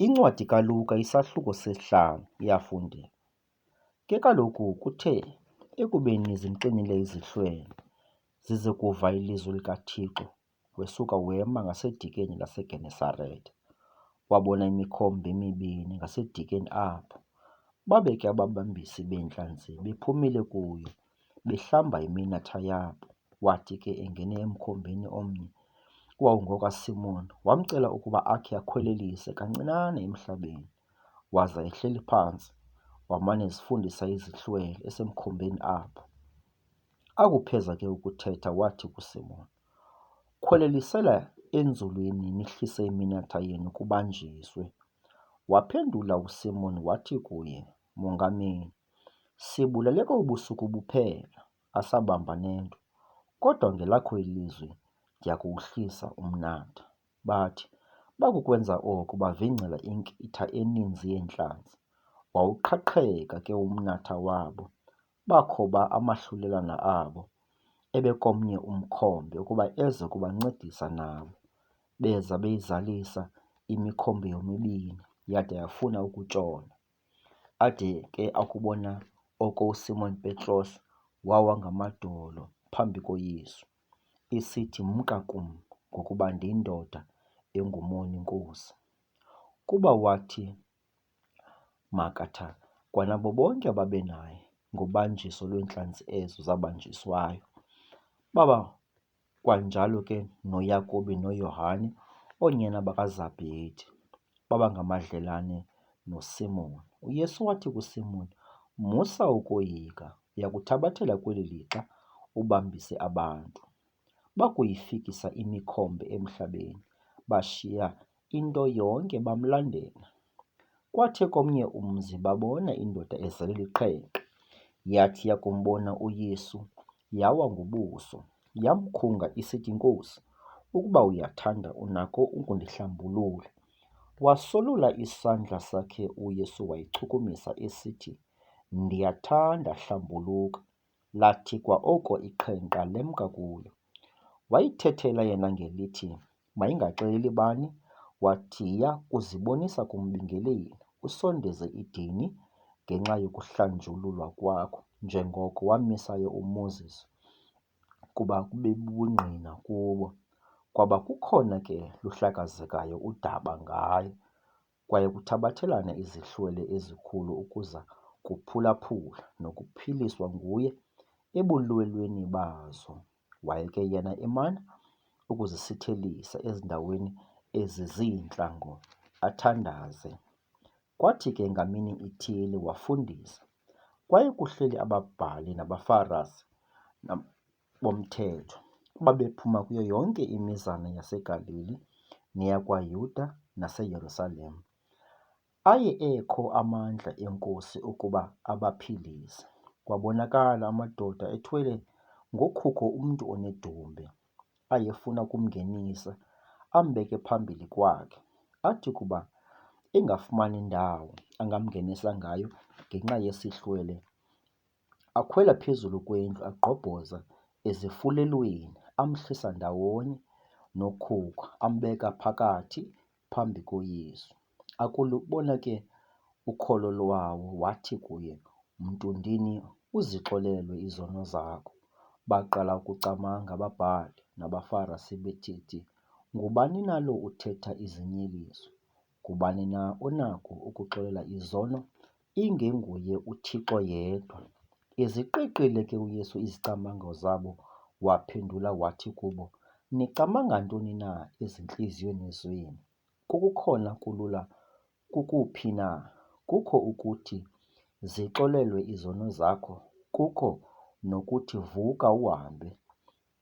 Incwadi kaLuka isahluko sesihlanu iyafundeka. Ke kaloku kuthe ekubeni zimxinile izihlwele zize kuva ilizwi likaThixo, wesuka wema ngasedikeni laseGenesaretha. Wabona imikhombe emibini ngasedikeni apho. Babe ke ababambisi beentlanzi bephumile kuyo, behlamba iminatha yabo. Wathi ke engene emkhombeni omnye owawungokaSimoni, wamcela ukuba akhe akhwelelise kancinane emhlabeni. Waza ehleli phantsi, wamane ezifundisa izihlwele esemkhombeni apho. Akupheza ke ukuthetha wathi kuSimoni, "Khwelelisela enzulwini nihlise iminatha yenu kubanjiswe." Waphendula uSimoni wathi kuye, "Mongameli, sibulele ubusuku buphela, asabamba nento, kodwa ngelakho ilizwi ndiya kuwuhlisa umnatha." Bathi bakukwenza oko bavingcela inkitha eninzi yeentlanzi. Wawuqhaqheka ke umnatha wabo, bakhoba amahlulelana abo ebekomnye umkhombe ukuba eze kubancedisa nabo. Beza beyizalisa imikhombe yomibini yade yafuna ukutshona. Ade ke akubona oko uSimoni Petros wawa ngamadolo phambi koYesu, esithi, "Mka kum, ngokuba ndiyindoda engumoni Nkosi." Kuba wathi makatha kwanabo bonke ababenaye ngobanjiso lweentlanzi ezo zabanjiswayo. Baba kwanjalo ke noYakobi noYohane, oonyana bakaZabhedi, baba ngamadlelane noSimoni. UYesu wathi kuSimoni, "Musa ukoyika, uya kuthabathela kweli lixa ubambise abantu." Bakuyifikisa imikhombe emhlabeni, bashiya into yonke bamlandela. Kwathe komnye umzi babona indoda ezele liqhenqa. Yathi yakumbona uYesu yawa ngobuso, yamkhunga isithi, "Nkosi, ukuba uyathanda unako ukundihlambulula." Wasolula isandla sakhe uYesu wayichukumisa esithi, "Ndiyathanda, hlambuluka." Lathi kwa oko iqhenqa lemka kuyo. Wayithethela yena ngelithi, "Mayingaxeleli bani." Wathi, "Yiya kuzibonisa kumbingeleli, usondeze idini ngenxa yokuhlanjululwa kwakho, njengoko wamisayo uMoses, kuba kube bubungqina kubo." Kwaba kukhona ke luhlakazekayo udaba ngayo, kwaye kuthabathelana izihlwele ezikhulu ukuza kuphulaphula nokuphiliswa nguye ebulwelweni bazo. Wayeke yena emana ukuzisithelisa ezindaweni eziziintlango athandaze. Kwathi ke ngamini ithile wafundisa. Kwaye kuhleli ababhali nabaFarisi bomthetho babephuma kuyo yonke imizana yaseGalili neyakwaYuda naseYerusalem. Aye ekho amandla enkosi ukuba abaphilise. Kwabonakala amadoda ethwele ngokhukho umntu onedumbe, ayefuna ukumngenisa ambeke phambili kwakhe, athi kuba engafumani ndawo angamngenisa ngayo ngenxa yesihlwele, akhwela phezulu kwendlu agqobhoza ezifulelweni, amhlisa ndawonye nokhukho, ambeka phakathi phambi koYesu. Akulubona ke ukholo lwawo, wathi kuye, "Mntundini, uzixolelwe izono zakho." Baqala ukucamanga ababhali nabaFarisi besithi, "Ngubani na lo uthetha izinyeliso? Ngubani na onako ukuxolela izono ingenguye uThixo yedwa?" Eziqiqile ke uYesu izicamango zabo, waphendula wathi kubo, "Nicamanga ntoni na ezintliziyweni zenu? Kukukhona kulula kukuphi na? Kukho ukuthi zixolelwe izono zakho, kukho nokuthi vuka uhambe.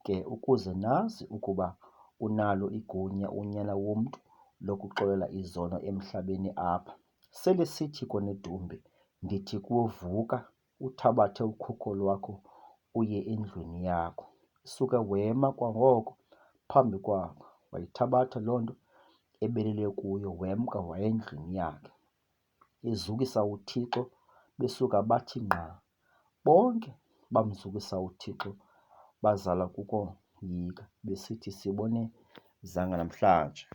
Ke ukuze nazi ukuba unalo igunya unyana womntu lokuxolela izono emhlabeni apha. Sele sithi konedumbe, ndithi kuwe, vuka, uthabathe ukhukho lwakho uye endlwini yakho." Suke wema kwangoko phambi kwabo. Wayithabatha loo nto ebelele kuyo, wemka waya endlwini yakhe, ezukisa uThixo. Besuka bathi nqa. Bonke bamzukisa uThixo, bazala kukoyika, besithi, "Sibone zange namhlanje."